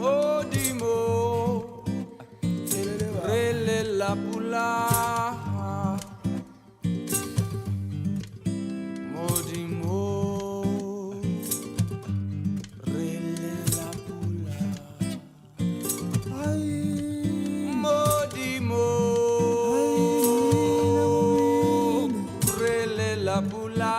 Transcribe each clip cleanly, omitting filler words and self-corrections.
Modimo, rele la pula. Modimo, rele la pula. Modimo, rele la pula.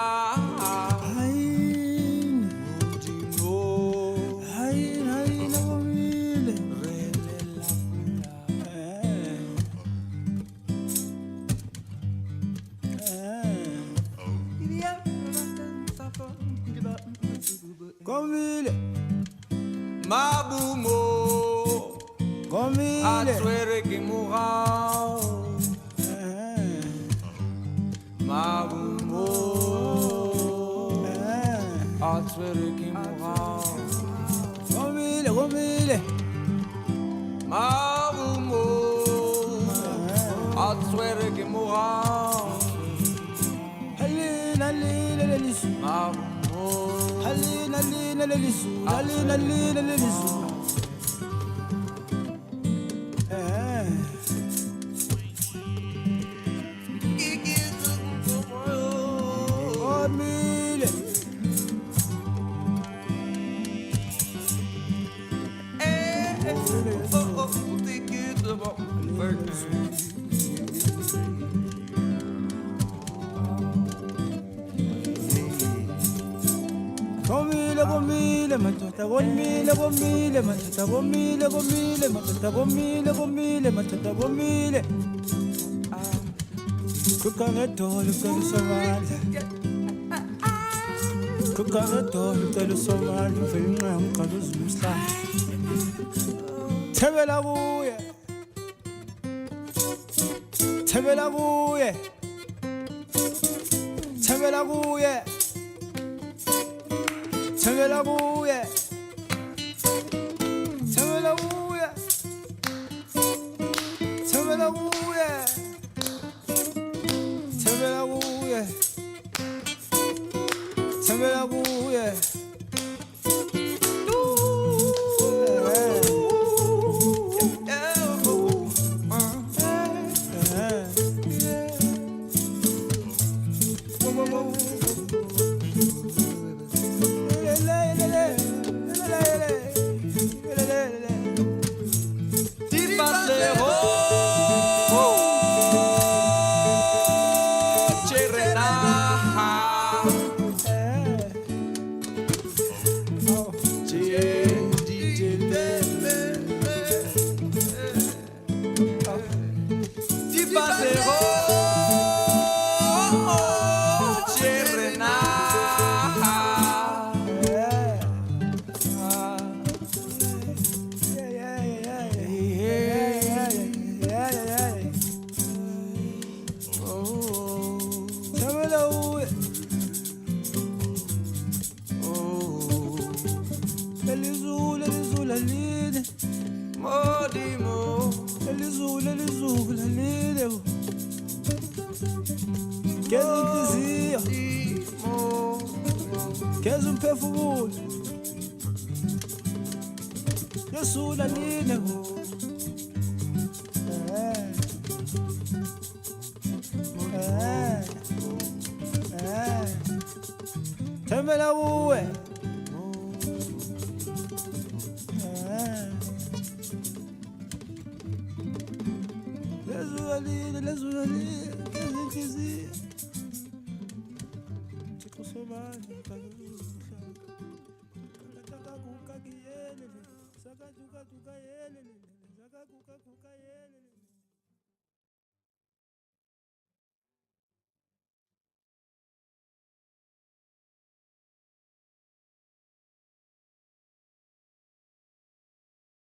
Comile, Mabumo, comile, Atuere que mourra. Mabumo, Atuere que mourra. comile, comile, Mabumo, Atuere que mourra. Halina, halina, lelisu, Mabumo, halina, halina, lelisu, halina, halina, lelisu. Comile, comile, comile, matata, comile, comile, matata, comile, comile, matata, comile, comile, matata, comile. Kukangatolo kalo samali, kukangatolo kalo samali, filma kalo zumsta. Tebela buye, tebela buye, tebela buye, tebela buye, tebela buye, tebela buye. Tembela buye, Modimo, elizulu lalile. Keza inhliziyo, keza umphefumulo. Yesu lalile. Tembela buwe. Lezulalile, keza inhliziyo. Thixo sobala, kaluhla. Sakakuka kiyelele, sakaduka duka yelele, sakakuka kuka yelele.